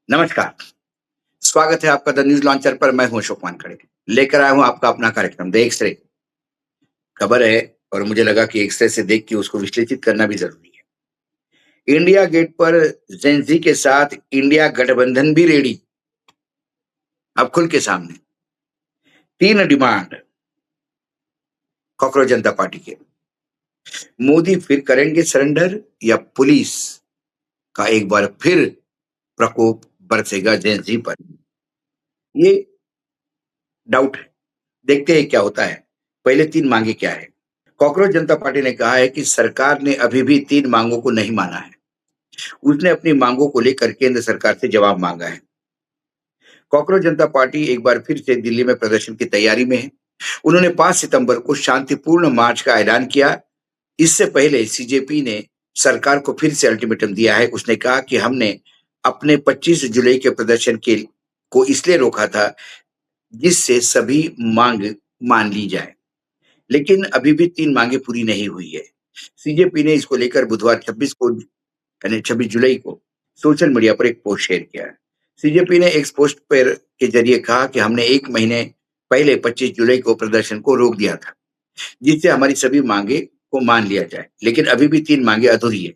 नमस्कार, स्वागत है आपका द न्यूज़ लॉन्चर पर। मैं हूं अशोक वानखड़े। लेकर आया हूं आपका अपना कार्यक्रम द एक्स-रे। खबर है और मुझे लगा कि एक्स-रे से देख के उसको विश्लेषित करना भी ज़रूरी है। इंडिया गेट पर जेन ज़ी के साथ इंडिया गठबंधन भी रेडी, अब खुल के सामने। 3 डिमांड कॉकरोच जनता पार्टी के। मोदी फिर करेंगे सरेंडर या पुलिस का एक बार फिर प्रकोप बरसेगा जेन ज़ी पर? ये डाउट है। देखते हैं क्या होता है। पहले 3 मांगे क्या है? कॉकरोच जनता पार्टी ने कहा है कि सरकार ने अभी भी 3 मांगों को नहीं माना है। उसने अपनी मांगों को लेकर केंद्र सरकार से जवाब मांगा है। कॉकरोच जनता पार्टी एक बार फिर से दिल्ली में प्रदर्शन की तैयारी में है। उन्होंने 5 सितंबर को शांतिपूर्ण मार्च का ऐलान किया। इससे पहले सीजेपी ने सरकार को फिर से अल्टीमेटम दिया है। उसने कहा कि हमने अपने 25 जुलाई के प्रदर्शन के को इसलिए रोका था जिससे सभी मांग मान ली जाए। लेकिन अभी भी 3 मांगे पूरी नहीं हुई है। सीजेपी ने इसको लेकर बुधवार 26 को यानी 26 जुलाई को सोशल मीडिया पर एक पोस्ट शेयर किया है। सीजेपी ने एक पोस्ट पर के जरिए कहा कि हमने 1 महीने पहले 25 जुलाई को प्रदर्शन को रोक दिया था, जिससे हमारी सभी मांगे को मान लिया जाए। लेकिन अभी भी 3 मांगे अधूरी है।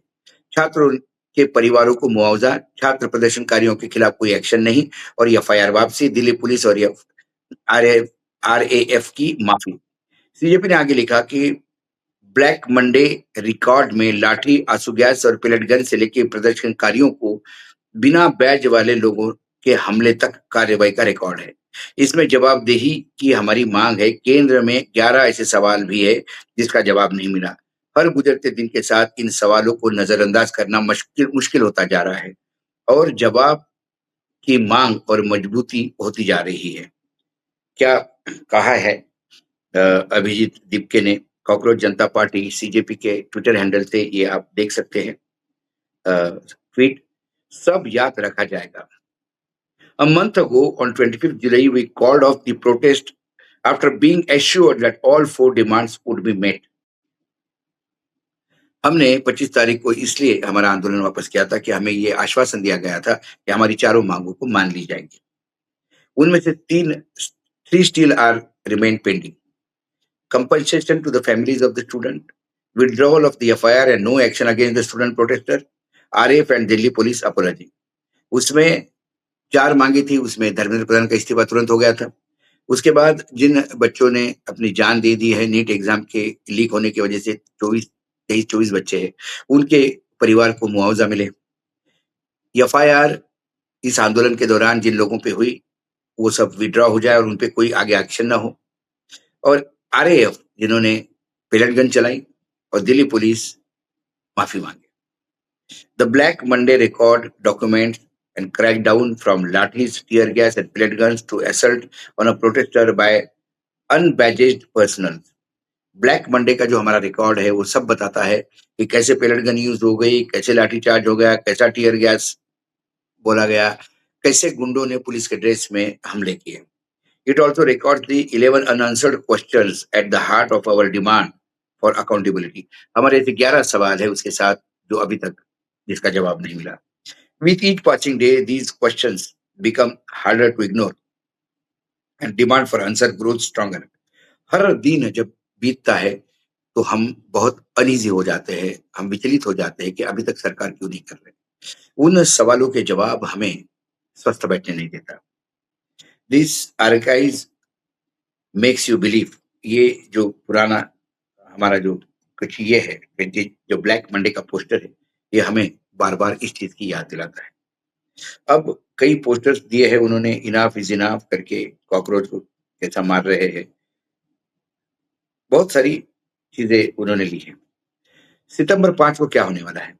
छात्रों के परिवारों को मुआवजा, छात्र प्रदर्शनकारियों के खिलाफ कोई एक्शन नहीं और एफआईआर वापसी, दिल्ली पुलिस और आरएफ आरएएफ की माफी। सीजेपी ने आगे लिखा कि ब्लैक मंडे रिकॉर्ड में लाठी, आंसू गैस और पेलेट गन से लेकर प्रदर्शनकारियों को बिना बैज वाले लोगों के हमले तक कार्रवाई का रिकॉर्ड है। इसमें जवाबदेही की हमारी मांग है। केंद्र में 11 ऐसे सवाल भी है जिसका जवाब नहीं मिला। हर गुजरते दिन के साथ इन सवालों को नजरअंदाज करना मुश्किल मुश्किल होता जा रहा है और जवाब की मांग और मजबूती होती जा रही है। क्या कहा है अभिजीत दीपके ने? कॉकरोच जनता पार्टी सीजेपी के ट्विटर हैंडल से ये आप देख सकते हैं। ट्वीट, सब याद रखा जाएगा। A month ago, on 25th July, we called off the protest after being assured that all 4 demands would be met. हमने 25 तारीख को इसलिए हमारा आंदोलन वापस किया था कि हमें ये आश्वासन दिया गया था कि हमारी चारों मांगों को मान ली जाएगी। उनमें से 3 still are remain pending. Compensation to the families of the student, withdrawal of the FIR and no action against the student protester, RAF and Delhi police apology. उसमें 4 मांगी थी, उसमें धर्मेंद्र प्रधान का इस्तीफा तुरंत हो गया था। उसके बाद जिन बच्चों ने अपनी जान दे दी है नीट एग्ज़ाम के लीक होने की वजह से 23-24 बच्चे हैं, उनके परिवार को मुआवज़ा मिले। एफआईआर इस आंदोलन के दौरान जिन लोगों पे हुई, वो सब विथड्रॉ हो जाए और उन पे कोई आगे एक्शन ना हो। और आरएएफ जिन्होंने पेलेट गन चलाई और दिल्ली पुलिस माफ़ी माँगे। The Black Monday record documents and crackdown from lathis, tear gas and pellet guns to assault on a protester by unbadged personnel. Black Monday का जो हमारा रिकॉर्ड है वो सब बताता है कि कैसे पेलेट गन यूज हो गई, कैसे लाठी चार्ज हो गया, कैसा टीयर गैस बोला गया, कैसे गुंडों ने पुलिस के ड्रेस में हमले किए। It also record the 11 unanswered questions at the heart of our demand for accountability. हमारे ऐसे 11 सवाल है उसके साथ जो अभी तक जिसका जवाब नहीं मिला। With each passing day these questions become harder to ignore and demand for answer growth stronger. हर दिन जब बीतता है तो हम बहुत अनईज़ी हो जाते हैं, हम विचलित हो जाते हैं कि अभी तक सरकार क्यों नहीं कर रही। उन सवालों के जवाब हमें स्वस्थ बैठने नहीं देता। This archives makes you believe, ये जो पुराना हमारा जो कुछ ये है, जो ब्लैक मंडे का पोस्टर है, ये हमें बार-बार इस चीज़ की याद दिलाता है। अब कई पोस्टर्स दिए हैं उन्होंने, इनफ इज़ इनफ करके कॉकरोच को कैसा मार रहे हैं। बहुत सारी चीज़ें उन्होंने ली हैं। सितंबर 5 को क्या होने वाला है?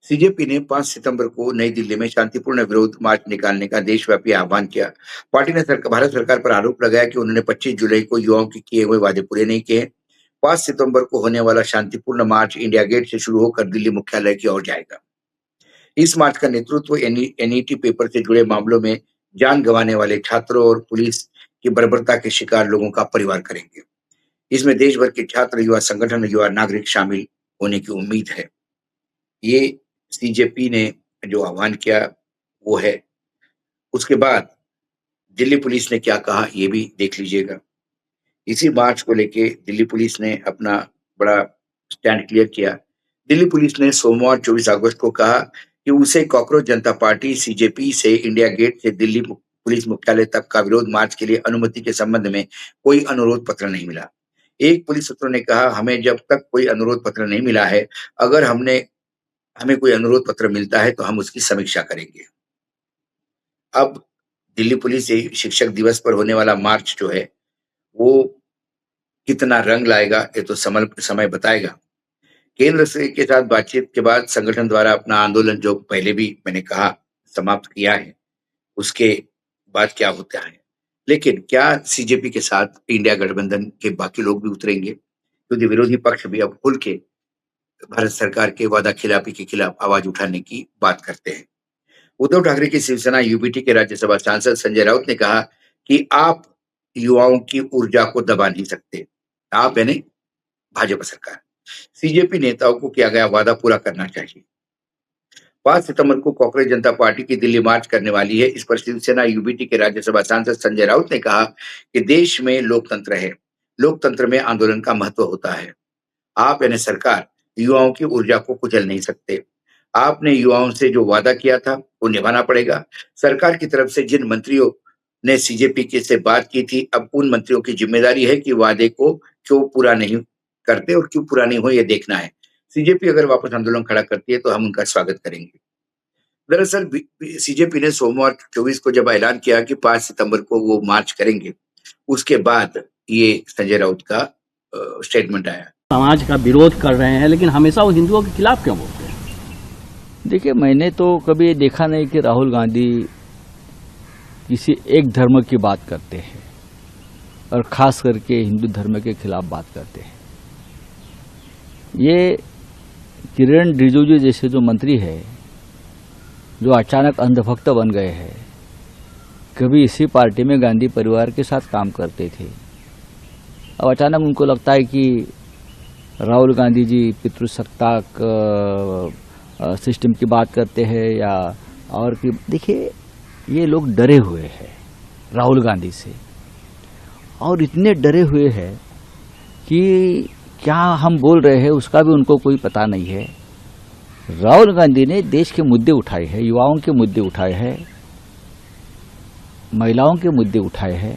सीजेपी ने 5 सितंबर को नई दिल्ली में शांतिपूर्ण विरोध मार्च निकालने का देशव्यापी आह्वान किया। पार्टी ने भारत सरकार पर आरोप लगाया कि उन्होंने 25 जुलाई को युवाओं के किए हुए वादे पूरे नहीं किए। 5 सितंबर को होने वाला शांतिपूर्ण मार्च इंडिया गेट से शुरू होकर दिल्ली मुख्यालय की ओर जाएगा। इस मार्च का नेतृत्व एनईटी पेपर से जुड़े मामलों में जान गंवाने वाले छात्रों और पुलिस की बर्बरता के शिकार लोगों का परिवार करेंगे। इसमें देश भर के छात्र, युवा संगठन, युवा नागरिक शामिल होने की उम्मीद है। ये सीजेपी ने जो आह्वान किया वो है उसके बाद दिल्ली पुलिस ने क्या कहा ये भी देख लीजिएगा। इसी मार्च को लेके दिल्ली पुलिस ने अपना बड़ा स्टैंड क्लियर किया। दिल्ली पुलिस ने सोमवार 24 अगस्त को कहा कि उसे कॉकरोच जनता पार्टी सीजेपी से इंडिया गेट से दिल्ली पुलिस मुख्यालय तक का विरोध मार्च के लिए अनुमति के संबंध में कोई अनुरोध पत्र नहीं मिला। एक पुलिस सूत्रों ने कहा, हमें जब तक कोई अनुरोध पत्र नहीं मिला है, अगर हमें कोई अनुरोध पत्र मिलता है तो हम उसकी समीक्षा करेंगे। अब दिल्ली पुलिस ये शिक्षक दिवस पर होने वाला मार्च जो है वो कितना रंग लाएगा ये तो समय बताएगा। केंद्र से के साथ बातचीत के बाद संगठन द्वारा अपना आंदोलन जो पहले भी मैंने कहा समाप्त किया है, उसके बाद क्या होता है। लेकिन क्या सीजेपी के साथ इंडिया गठबंधन के बाकी लोग भी उतरेंगे? क्योंकि विरोधी पक्ष भी अब खुल के भारत सरकार के वादा खिलाफी के खिलाफ आवाज उठाने की बात करते हैं। उद्धव ठाकरे की शिवसेना यूबीटी के राज्यसभा सांसद संजय राउत ने कहा कि आप युवाओं की ऊर्जा को दबा नहीं सकते। आप यानी भाजपा सरकार। सीजेपी नेताओं को किया गया वादा पूरा करना चाहिए। 5 सितंबर को कांग्रेस जनता पार्टी की दिल्ली मार्च करने वाली है। इस पर शिवसेना यूबीटी के राज्यसभा सांसद संजय राउत ने कहा कि देश में लोकतंत्र है। लोकतंत्र में आंदोलन का महत्व होता है। आप यानी सरकार युवाओं की ऊर्जा को कुचल नहीं सकते। आपने युवाओं से जो वादा किया था वो निभाना पड़ेगा। सरकार की तरफ से जिन मंत्रियों ने सीजेपी के से बात की थी, अब उन मंत्रियों की जिम्मेदारी है कि वादे को क्यों पूरा नहीं करते और क्यों पूरा नहीं हो ये देखना है। सीजेपी अगर वापस आंदोलन खड़ा करती है तो हम उनका स्वागत करेंगे। दरअसल सीजेपी ने सोमवार 24 को जब ऐलान किया कि 5 सितंबर को वो मार्च करेंगे, उसके बाद ये संजय राउत का स्टेटमेंट आया। समाज का विरोध कर रहे हैं, लेकिन हमेशा वो हिंदुओं के खिलाफ क्यों बोलते हैं? देखिए, मैंने तो कभी देखा नहीं कि राहुल गांधी किसी एक धर्म की बात करते हैं और खास करके हिंदू धर्म के खिलाफ बात करते हैं। ये किरण रिजिजू जैसे जो मंत्री है, जो अचानक अंधभक्त बन गए हैं, कभी इसी पार्टी में गांधी परिवार के साथ काम करते थे। अब अचानक उनको लगता है कि राहुल गांधी जी पितृसत्ताक सिस्टम की बात करते हैं या और कि देखिए, ये लोग डरे हुए हैं राहुल गांधी से, और इतने डरे हुए हैं कि क्या हम बोल रहे हैं उसका भी उनको कोई पता नहीं है। राहुल गांधी ने देश के मुद्दे उठाए हैं, युवाओं के मुद्दे उठाए हैं, महिलाओं के मुद्दे उठाए हैं,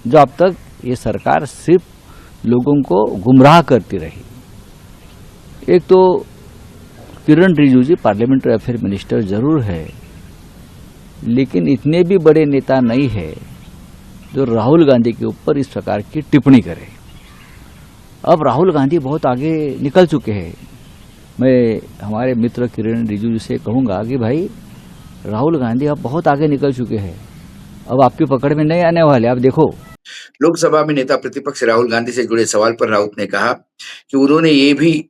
जो अब तक ये सरकार सिर्फ लोगों को गुमराह करती रही। एक तो किरण रिजिजू पार्लियामेंट्री अफेयर मिनिस्टर जरूर है, लेकिन इतने भी बड़े नेता नहीं है जो राहुल गांधी के ऊपर इस प्रकार की टिप्पणी करे। अब राहुल गांधी बहुत आगे निकल चुके हैं। मैं हमारे मित्र किरण रिजिजू से कहूंगा कि भाई, राहुल गांधी अब बहुत आगे निकल चुके हैं, अब आपकी पकड़ में नहीं आने वाले। आप देखो, लोकसभा में नेता प्रतिपक्ष राहुल गांधी से जुड़े सवाल पर राउत ने कहा कि उन्होंने ये भी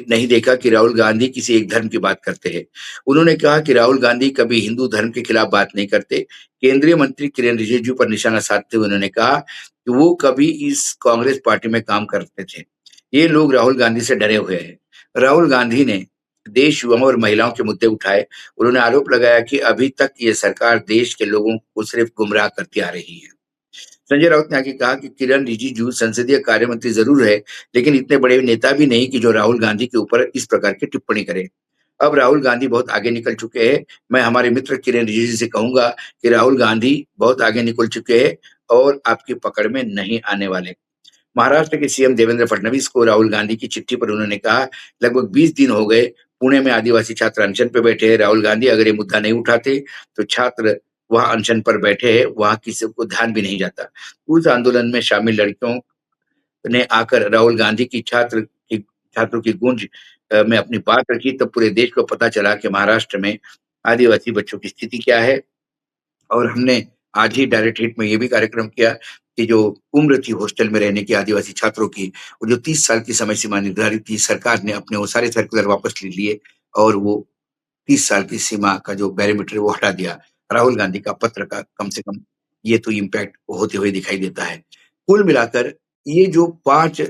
नहीं देखा कि राहुल गांधी किसी एक धर्म की बात करते हैं। उन्होंने कहा कि राहुल गांधी कभी हिंदू धर्म के खिलाफ बात नहीं करते। केंद्रीय मंत्री किरण रिजिजू पर निशाना साधते हुए उन्होंने कहा कि वो कभी इस कांग्रेस पार्टी में काम करते थे। ये लोग राहुल गांधी से डरे हुए हैं। राहुल गांधी ने देश, युवाओं और महिलाओं के मुद्दे उठाए। उन्होंने आरोप लगाया कि अभी तक ये सरकार देश के लोगों को सिर्फ गुमराह करती आ रही है। संजय राउत ने आगे कहा कि किरण रिजिजू संसदीय कार्य मंत्री जरूर है, लेकिन इतने बड़े नेता भी नहीं कि जो राहुल गांधी के ऊपर इस प्रकार की टिप्पणी करे। अब राहुल गांधी बहुत आगे निकल चुके हैं। मैं हमारे मित्र किरण रिजिजू से कहूंगा कि राहुल गांधी बहुत आगे निकल चुके हैं और आपकी पकड़ में नहीं आने वाले। महाराष्ट्र के सीएम देवेंद्र फडणवीस को राहुल गांधी की चिट्ठी पर उन्होंने कहा, लगभग 20 दिन हो गए पुणे में आदिवासी छात्र अनशन पे बैठे हैं। राहुल गांधी अगर ये मुद्दा नहीं उठाते तो छात्र वहां अनशन पर बैठे हैं, वहां किसी को ध्यान भी नहीं जाता। उस आंदोलन में शामिल लड़कियों ने आकर राहुल गांधी की छात्रों की गूंज में अपनी बात रखी, तब पूरे देश को पता चला कि महाराष्ट्र में आदिवासी बच्चों की स्थिति क्या है। और हमने आज ही डायरेक्ट हिट में ये भी कार्यक्रम किया कि जो उम्र थी हॉस्टल में रहने की आदिवासी छात्रों की, वो जो 30 साल की समय सीमा निर्धारित थी, सरकार ने अपने वो सारे सर्कुलर वापस ले लिए और वो 30 साल की सीमा का जो बैरोमीटर है वो हटा दिया। राहुल गांधी का पत्र का कम से कम ये तो इम्पैक्ट होते हुए दिखाई देता है। कुल मिलाकर ये जो 5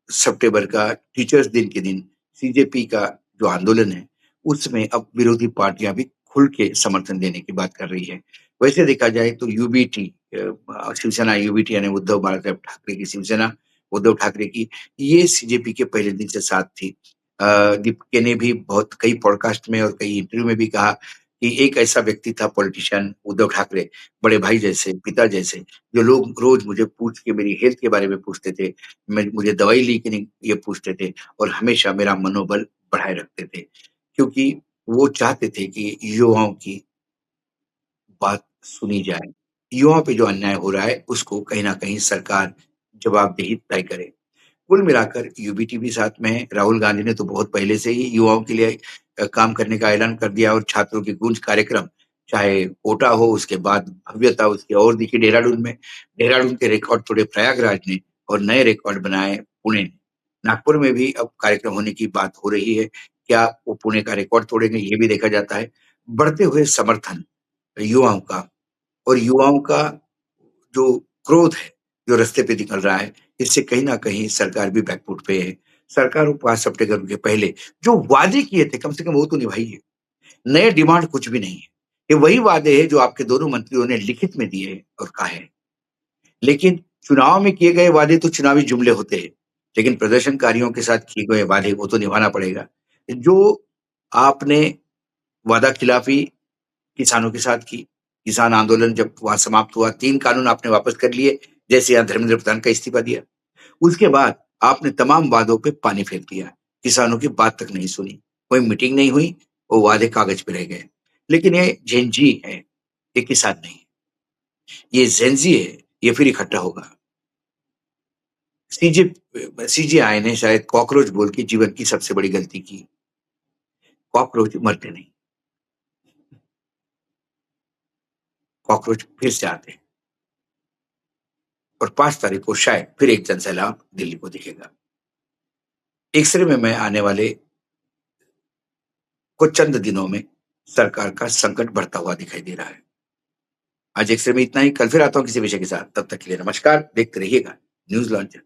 सितंबर का टीचर्स दिन के दिन सीजेपी का जो आंदोलन है, उसमें अब विरोधी पार्टियां भी खुल के समर्थन देने की बात कर रही है। वैसे देखा जाए तो यूबीटी शिवसेना यूबीटी यानी उद्धव बाळासाहेब ठाकरे की शिवसेना, उद्धव ठाकरे की, ये सीजेपी के पहले दिन से साथ थी। दीपिका ने भी बहुत कई पॉडकास्ट में और कई इंटरव्यू में भी कहा कि एक ऐसा व्यक्ति था पॉलिटिशियन उद्धव ठाकरे, बड़े भाई जैसे, पिता जैसे, जो लोग रोज़ मुझे पूछ के मेरी हेल्थ के बारे में पूछते थे, मैं मुझे दवाई ली कि नहीं ये पूछते थे और हमेशा मेरा मनोबल बढ़ाए रखते थे। क्योंकि वो चाहते थे कि युवाओं की बात सुनी जाए। युवाओं पे जो अन्याय हो रहा है, उसको कहीं न कहीं सरकार जवाबदेही तय करे। कुल मिलाकर यूबीटी भी साथ में है। राहुल गांधी ने तो बहुत पहले से ही युवाओं के लिए काम करने का ऐलान कर दिया और छात्रों की गूंज कार्यक्रम, चाहे कोटा हो, उसके बाद भव्यता उसकी और दिखी देहरादून में। देहरादून के रिकॉर्ड तोड़े प्रयागराज ने और नए रिकॉर्ड बनाए पुणे ने। नागपुर में भी अब कार्यक्रम होने की बात हो रही है। क्या वो पुणे का रिकॉर्ड तोड़ेंगे, ये भी देखा जाता है। बढ़ते हुए समर्थन युवाओं का और युवाओं का जो क्रोध है, जो रास्ते पे निकल रहा है, इससे कहीं न कहीं सरकार भी बैकफुट पे है। सरकार को 5 सितंबर के पहले जो वादे किए थे, कम से कम वो तो निभाइए। नए डिमांड कुछ भी नहीं है। ये वही वादे हैं जो आपके दोनों मंत्रियों ने लिखित में दिए हैं और कहा है। लेकिन चुनाव में किए गए वादे तो चुनावी जुमले होते हैं, लेकिन प्रदर्शनकारियों के साथ किए गए वादे वो तो निभाना पड़ेगा। जो आपने वादा-खिलाफ़ी किसानों के साथ की। किसान आंदोलन जब वहाँ समाप्त हुआ, 3 कानून आपने वापस कर लिए, जैसे यहाँ धर्मेंद्र प्रधान का इस्तीफा दिया। उसके बाद आपने तमाम वादों पे पानी फेर दिया। किसानों की बात तक नहीं सुनी। कोई मीटिंग नहीं हुई, वो वादे कागज़ पे रह गए। लेकिन ये जेन ज़ी है, ये किसान नहीं। ये जेन ज़ी है, ये फिर इकट्ठा होगा। सीजे सीजेआई ने शायद कॉकरोच बोल के जीवन की सबसे बड़ी गलती की। कॉकरोच मरते नहीं, कॉकरोच फिर से आते हैं और 5 तारीख को शायद फिर एक जनसैलाब दिल्ली को दिखेगा। एक्स-रे में मैं आने वाले कुछ चंद दिनों में सरकार का संकट बढ़ता हुआ दिखाई दे रहा है। आज एक्स-रे में इतना ही, कल फिर आता हूँ किसी विषय के साथ। तब तक के लिए नमस्कार, देखते रहिएगा न्यूज़ लॉन्चर।